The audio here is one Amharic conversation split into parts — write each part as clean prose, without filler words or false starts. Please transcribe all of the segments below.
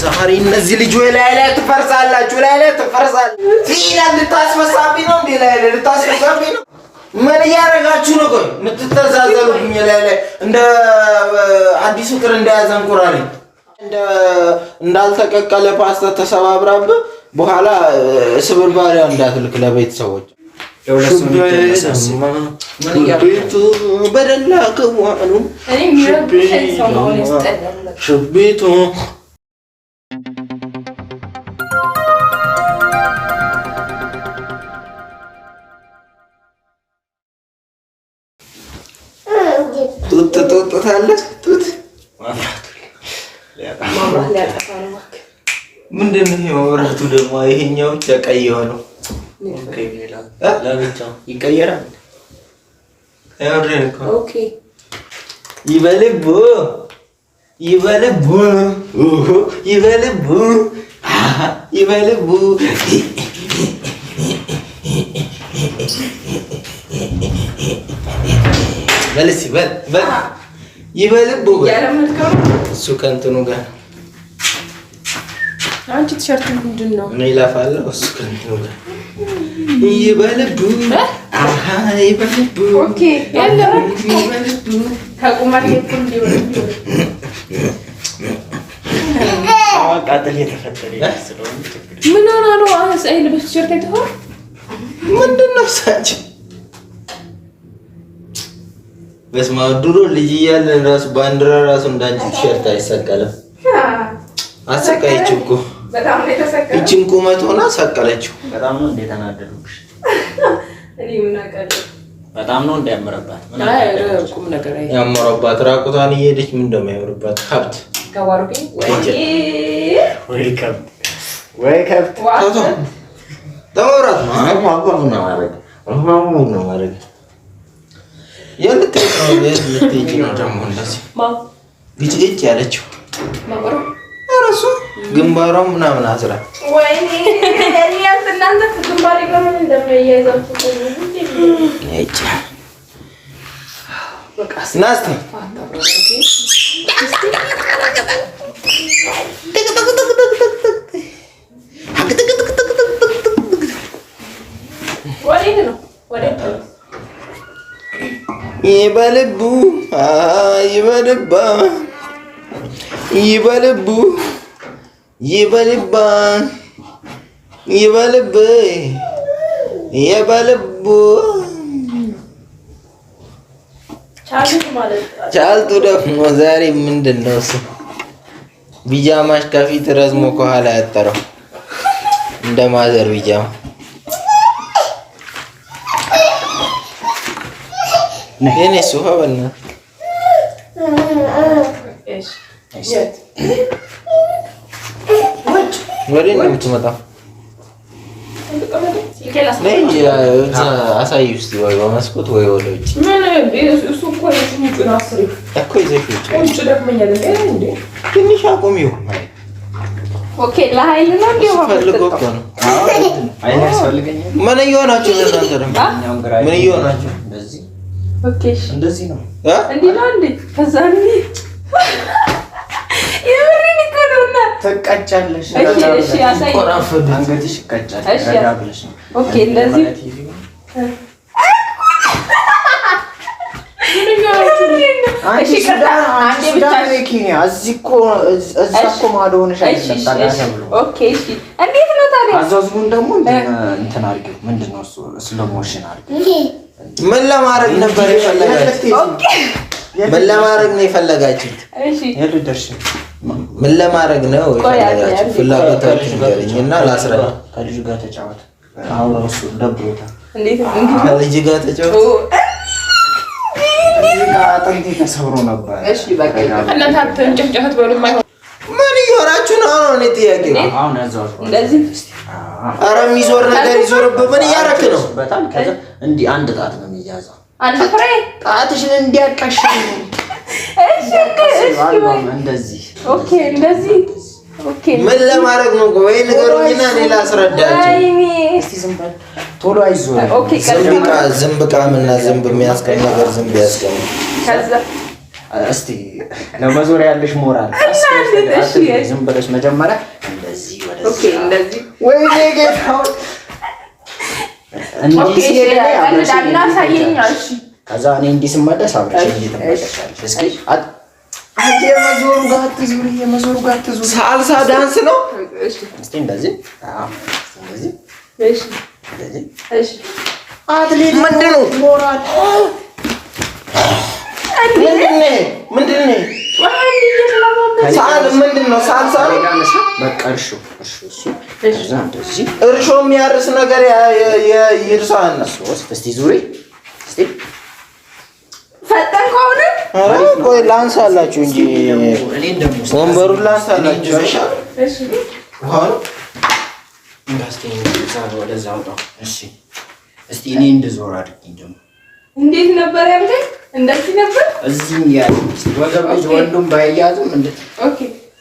ዛሬ እነዚህ ልጆች ላይ ትፈርሳላችሁ ላይ ትፈርሳል ሲላ ልታስፈሳብኝ ነው እንዴ ላይ ልታስፈሳብኝ ነው ምን ያረጋችሁ ነው ቆይ ምትተዛዘሉብኝ ላይ እንደ አዲስ ፍቅር እንደያዘን ቁራሪ እንዳልተቀቀለ ፓስታ ተሰባብራብ በኋላ ስብርባሪያ እንዳትልክ ለቤተሰቦች ሽቤቱ በደላ ከዋኑ ሽቤቱ ጡት ታለህ ጡት ምንድን ነው የመብራቱ ደግሞ ይሄኛው ብቻ ቀይ የሆነው ለብቻው ይቀየራል ኦኬ ይበልቡ በልሲ በል ይበልቡ ያለምልከው እሱ ከንተኑ ጋር አንቺ ቲሸርት ምንድነው እኔ ላፋለሁ እሱ ከንተኑ ጋር ይበልቡ ይበልቡ ኦኬ ያለው ከቁማር ይኩን ሊወጣ አቃጥል የተፈጠረ ስለሆነ ምን ሆነ ነው አሁን አይል በቲሸርት አይተኸው ምንድነው ሳጭ በስማ ድሮ ልጅ እያለን ራሱ ባንዲራ ራሱ እንዳንቺ ቲሸርት አይሰቀልም አሰቃየችው እኮ በጣም ነው የተሰቀለው እቺን ቁመት ሆና ሰቀለችው በጣም ነው እንደተናደዱሽ እኔ ምን አውቃለሁ በጣም ነው እንደያመረባት ምን አውቃለሁ ቁም ነገር አይ ያመረባት ራቁቷን እየሄደች ምን እንደማይወርባት ሀብት ከዋሩቂ ወይ ከብት ተወራት ነው ማረግ የልትይ ነው ደግሞ እንደዚህ ግጭ ያለችው ማቆሮ እራሱ ግንባሯም ምናምን አስራ ወይኔ እኔ እናንተ ግንባሬ ለምን እንደማይያይዛችሁ እቺ በቃ ናስቲ ይበልቡ ቻልቱ ደግሞ ዛሬ ምንድነው እሱ ቢጃማሽ ከፊት ረዝሞ ከኋላ ያጠረው እንደማዘር ቢጃማ ነኝ ሱሃ በልና እሺ ወሬ ነው የምትመጣው አሳይ ውስጥ ወይ በመስኮት ወይ ወደ ውጭ ምን እሱ እኮ ነው አስሪ እኮ ይዘሽ ውጭ ደክመኛል እንዴ ትንሽ አቆሚው ኦኬ ለኃይል ነው እንዴ ፈልጎ እኮ ነው አይን ያስፈልገኛል ምን እየሆናችሁ ነው እናንተ ደግሞ ምን እየሆናችሁ እንደዚህ ኦኬ እንደዚህ ነው እንዴ ነው እንዴ ከዛ እንዴ ተቀጫለሽ እሺ ያሳይ ቆራፈድ አንገትሽ ይቀጫል ረጋብለሽ ኦኬ እንደዚህ እሺ ከዛ አንዴ ብቻ ለኪኒያ እዚኮ እዛኮ ማዶንሽ አይደለም ታላሰብሉ ኦኬ እሺ እንዴት ነው ታዲያ አዛዝቡን ደግሞ እንትን አድርጊው ምንድነው እሱ ስሎሞሽን አድርጊው ምን ለማድረግ ነበር የፈለጋችሁት ኦኬ ምን ለማድረግ ነው የፈለጋችሁት እሺ የልደርሽ ምን ለማድረግ ነው የፈለጋችሁት ፍላጎታችሁ ንገሩኝና ላስረዳ ከልጅ ጋር ተጫወት አሁን እሱ ደብሮታ እንዴት ከልጅ ጋር ተጫወት አጥንቴ ተሰብሮ ነበር እሺ በቃ እናንተ አትንጨፍጨፈት በሉ ማይሆን ምን ይወራችሁ ነው እኔ ጥያቄ አሁን ያዛው እንደዚህ ኧረ የሚዞር ነገር ይዞርብህ ምን ያረክ ነው በጣም ከዛ እንዲ አንድ ጣት ነው የሚያዛው አንድ ፍሬ ጣትሽን እንዲያቀሽኝ እሺ እንደዚህ ኦኬ እንደዚህ ኦኬ ምን ለማድረግ ነው ወይ ንገሩኝና ሌላ አስረዳችሁ እስቲ ዝም በል ቶሎ አይዞህ ኦኬ ዝምብቃ ምንና ዝምብ የሚያስቀም ነገር ዝምብ ያስቀም ከዛ እስቲ ለመዞር ያለሽ ሞራል ዝም ብለሽ መጀመሪያ እንደዚህ ወደዚህ ኦኬ እንደዚህ ወይኔ ጌታው እንዲህ ከዛ እኔ እንዲህ ስመለስ አብረሽ እየተመለስሽ እስኪ የመዞሩ ጋር ትዙሪ ሳልሳ ዳንስ ነው እስቲ እንደዚህ እንደዚህ እሺ እንደዚህ እሺ አትሌት ምንድን ነው ሞራል ምንድን ነው ሳል ምንድን ነው ሳልሳ በቃ እርሾ እርሾ የሚያርስ ነገር ይርሳና እስቲ ዙሪ እስቲ ፈጠን ከሆነ ቆይ ላንሳላችሁ እንጂ ወንበሩን ላንሳላችሁ እሺ ዋው እንዳስከኝ ወደዛ ወጣው እሺ እስቲ እኔ እንደዞር አድርጊኝ ደግሞ እንዴት ነበር ያልከኝ እንደዚህ ነበር እዚህ ያለ ወገባጅ ወንዱም ባያያዝም እንዴ ኦኬ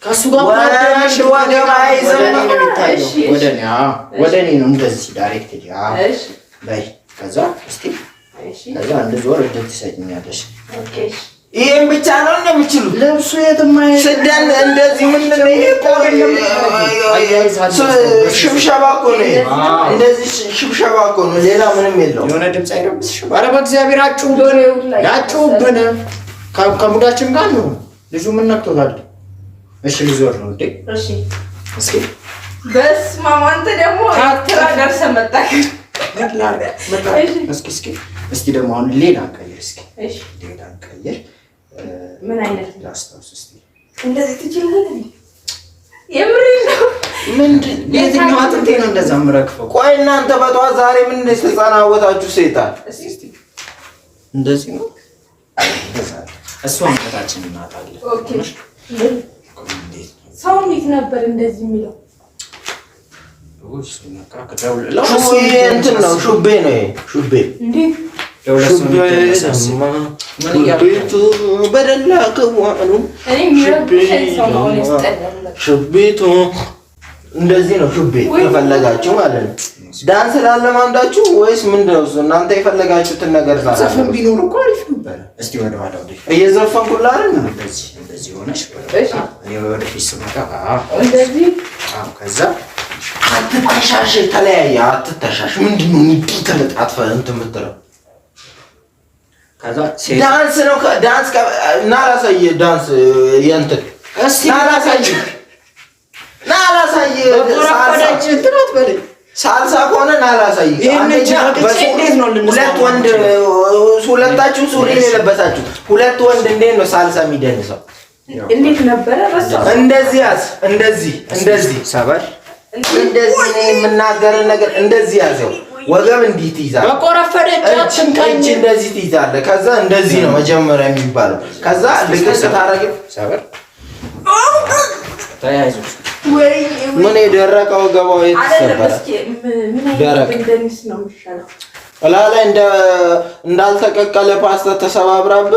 ካሱ ጋር ወገባ አይዘም እሺ ወደኔ ነው እንደዚህ ዳይሬክት እሺ በይ ከዛ እስቲ እሺ ከዛ እንደዞር እድል ትሰጪኛለሽ ኦኬ ይሄን ብቻ ነው እንደምችሉ ልብሱ የትማይ ስደን እንደዚህ ምን ነው ይሄ ሽብሸባ እኮ ነው እንደዚህ ሽብሸባ እኮ ነው ሌላ ምንም የለውም የሆነ ድምጽ አይረብስሽ ኧረ በእግዚአብሔር ያጩብን ከሙዳችን ጋር ነው ልጁ ምን ነክቶታል እሺ ልዞር ነው እንዴ እሺ እስኪ በስመ አብ አንተ ደግሞ አትራ ደርሰህ መጣክ እስኪ እስቲ ደግሞ አሁን ሌላ ቀይር እስኪ እሺ ሌላ ቀይር ምን አይነት ላስታውስ እስቲ እንደዚህ ትችላለህ የምር ነው ምንድን የትኛው አጥንቴ ነው እንደዛ ምረክፈው ቆይ እናንተ በጠዋት ዛሬ ምን እንደተጻናወታችሁ ሰይጣን እስቲ እንደዚህ ነው እሷን ከታችን እናታለን ኦኬ ሰው እንዴት ነበር እንደዚህ የሚለው እንትን ነው ሹቤ ነው ሹቤ እንዴ በደላ ከዋኑ ሹቤቱ እንደዚህ ነው ሹቤ ከፈለጋችሁ ማለት ነው ዳንስ ላለማንዳችሁ ወይስ ምንድነው እናንተ የፈለጋችሁትን ነገር ዘፈን ቢኖር እኮ አሪፍ ነበር እስቲ ወደ ኋላ ወደ እየዘፈንኩላ አይደል እንደዚህ ሆነሽ እሺ እኔ ወደ ፊት ስመጣ እንደዚህ ከዛ አትተሻሽ ተለያየ አትተሻሽ ምንድነው እንዴ ተለጣጥፈ እንትን የምትለው ከዛ ዳንስ ነው ዳንስ ናላሳይ ዳንስ የእንትን እስቲ ናላሳይ ሳልሳ እንትናት በል ሳልሳ ከሆነ ናላሳይ እንዴት ነው ሁለት ወንድ ሁለታችሁ ሱሪ የለበሳችሁ ሁለት ወንድ እንዴት ነው ሳልሳ የሚደንሰው እንዴት ነበር በሳው እንደዚህ ሰበር እንደዚህ ነው የምናገር ነገር እንደዚህ ያዘው ወገብ እንዲህ ትይዛለህ በቆረፈደቻችን ከእንጂ እንደዚህ ትይዛለህ ከዛ እንደዚህ ነው መጀመሪያ የሚባለው ከዛ ልቅስ ታረግ ሰበር ታያይዙ ወይ ምን የደረቀው ወገባው የተሰበረ ደረቅ እንደንስ ነው የሚሻለው አላላ እንዳልተቀቀለ ፓስታ ተሰባብራብ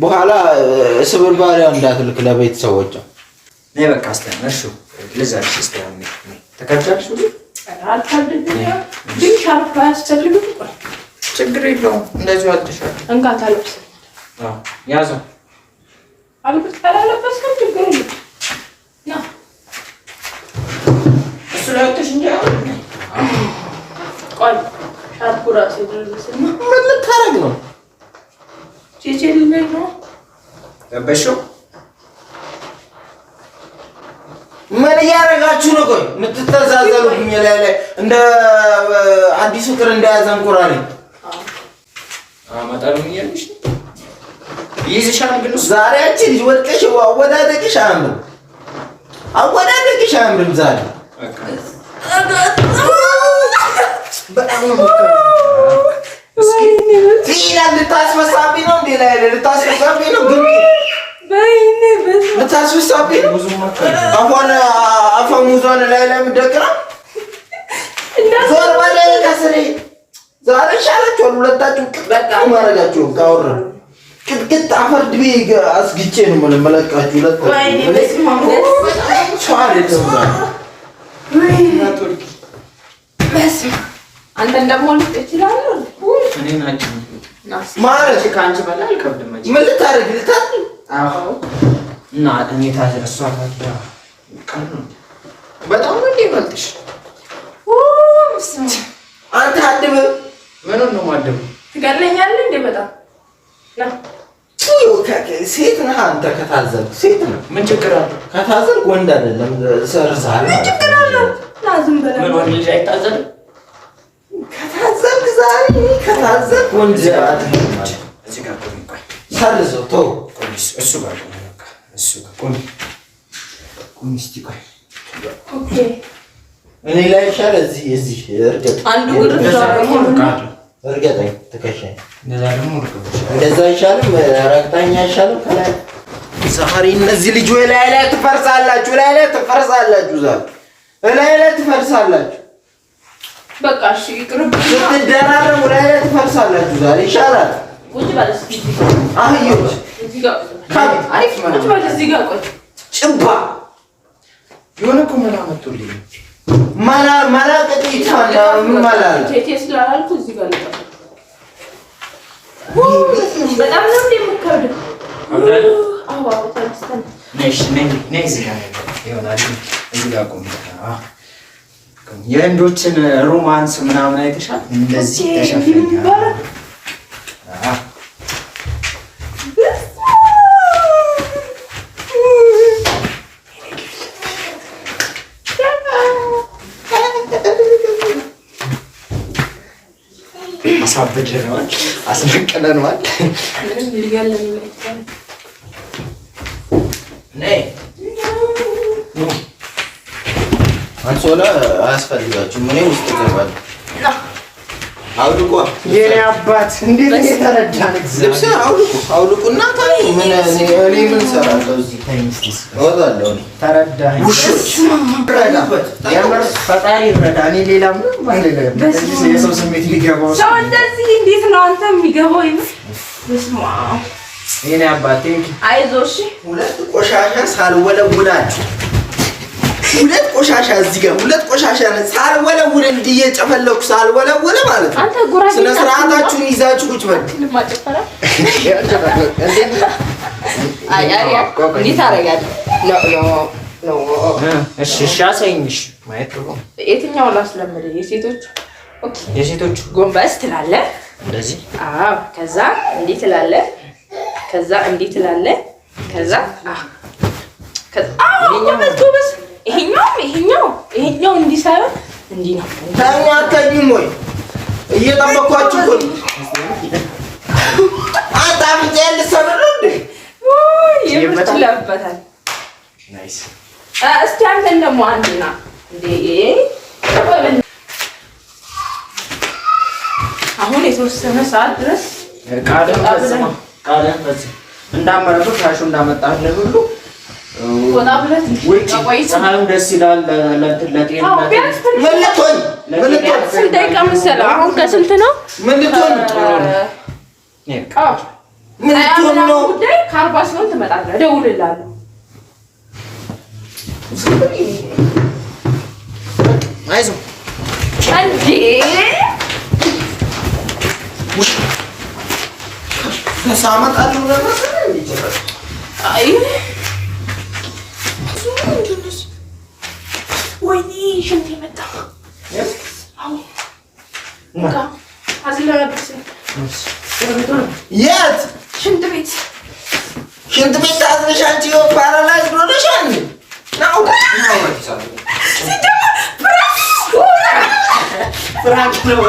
በኋላ ስብርባሪያ እንዳትልክ ለቤተሰቦቿ ነይ በቃ አስተነሹ ለዛሽ እስከም ተከታተልሽ አልታደደኝ ግን ሻርፕ አስተልሉ ችግር የለውም እንደዚህ አጥሻል እንካ ታለብስ ያዘው አልብስ ታላለበስ ችግር የለም ና እሱ ላይ ተሽንጃ ቆይ ሻርፕ ራስ ይደረስና ምን ልታረግ ነው ቼቼል ነው ለበሽው ምን ያረጋችሁ ነው ቆይ ምትተዛዘሉኝ ላይ እንደ አዲስ ፍቅር እንደያዘን ቁራሪ አማጣሉኝ ያልሽ ይዝሻል ግን ዛሬ አንቺ ልጅ ወድቀሽ አወዳደቅሽ አምር ዛሬ በጣም ነው እስኪ ልታስመሳቢ ነው እንዴ ላይ ልታስመሳቢ ነው ግን በይኔ በስ ልታስመሳቢ አሁን አፈሙዟን ላይ ምደቅራ ዞር ባለ ከስሬ ዛሬ ሻላችሁ ሁለታችሁ በጣም ማረጋችሁ ካወራ ቅጥቅጥ አፈር ድቤ አስግጬ ነው መለቃችሁ ሁለታችሁ ወይኔ በስማም ሷሪ ተውዛ ወይኔ ቱርኪ በስ አንተ እንደሞል ትችላለህ እኔ ናችሁ ማለት ካንቺ በላይ አልከብድም እንጂ ምን ልታረግ አዎ እና እኔ ታዝረሷታል ቀን በጣም ነው እንዲበልጥሽ አንተ አድብ ምኑን ነው ማድብ ትገለኛለህ እንዴ በጣም ና ሴት ነህ አንተ ከታዘልክ ሴት ነህ ምን ችግር አለው ከታዘልክ ወንድ አይደለም ሰርዛል ምን ችግር አለው ና ዝም ብለህ ምን ወንድ ልጅ አይታዘልም ከታዘልክ ዛሬ ከታዘልክ ወንድ አይደለም እዚህ ጋር ቆይ ሰርዘው ተው እሱ ጋር እሱ ጋር ቆይ እስቲ ቆይ ኦኬ እኔ ላይ ሻለ እዚህ እርግጥ አንዱ ግርግር እርግጠኝ ትከሻኝ እንደዛ አይሻልም ረግጠኝ አይሻልም ከላይ ዛሬ እነዚህ ልጆች ላይ ትፈርሳላችሁ ላይ ትፈርሳላችሁ በቃ እሺ ይቅርብ ትደራረሙ ላይ ትፈርሳላችሁ ዛሬ ይሻላል ቁጭ በል እስኪ አህዮች እዚህ ጋር አሪፍ ማለት ቁጭ በል እዚህ ጋር ቆይ ጭባ የሆነ እኮ ምን አመጡልኝ ማላ ቀጥታ ምን ማለት ቴቴስ ላልኩ እዚህ ጋር ነው በጣም ነው እንደምከብድ አዎ ታስተን ነይ እዚህ ጋር ይሆናል እዚህ ጋር ቆም የእንዶችን ሮማንስ ምናምን አይተሻል እንደዚህ ተሸፈኛ አሳበደናል አስነቀለናል ምንም ሊጋለን ይላል ነይ አንሶላ አያስፈልጋችሁም እኔ ውስጥ እገባለሁ አውልቁ የኔ አባት እንዴት ተረዳን ልብስ አውልቁና ታዩ ምን እኔ ምን ሰራለሁ እዚህ ታይምስቲስ ወጣለሁ ተረዳኝ ውሾች ረዳበት ያመር ፈጣሪ ረዳኒ ሌላ ምን ባለለም የሰው ስሜት ሊገባው ሰው እንደዚህ እንዴት ነው አንተ የሚገባው በስማ የኔ አባት አይዞሽ ሁለት ቆሻሻ ሳልወለውላችሁ ሁለት ቆሻሻ እዚህ ጋር ሁለት ቆሻሻ ነው ሳልወለውል እንዲየጨፈለኩ ሳልወለውል ማለት ነው ስለ ስርዓታችሁን ይዛችሁ ቁጭ በል ለማጨፈራ አይ እንዴት አደርጋለሁ ኖ እሺ ሻሰኝሽ ማየት ነው የትኛው ላስለምድ የሴቶች ኦኬ የሴቶች ጎንበስ ትላለህ እንደዚህ አዎ ከዛ እንዴት ትላለህ ከዛ እንዴት ትላለህ ከዛ ጎንበስ ይሄኛው እንዲሰራ እንዲህ ነው ታኛታኝም ወይ እየጠበኳችሁ እኮ አጣምጤ ልሰብር እንዴ ይመጣልበታል ናይስ እስቲ አንተ ደግሞ አንድና እንዴ አሁን የተወሰነ ሰዓት ድረስ ቃደም በዚህ እንዳመረቱ ታሹ እንዳመጣልህ ሁሉ ወጣ ብለት ወይ ፀሐዩ ደስ ይላል ለጤና ምን ስንት ደቂቃ መሰለህ አሁን ከስንት ነው ምን ልትሆን ነው ከ40 ሲሆን ትመጣለህ እደውልልሃለሁ አይዞህ እንዴ ከሳመጣለሁ ነበር አይ ወይኔ ሽንት መጣ አው እንካ አዝለረብስ የት ሽንት ቤት አዝለሽ አንቺ ፓራላይዝ ሆነሻል ናው ሲደማ ፍራንክ ነው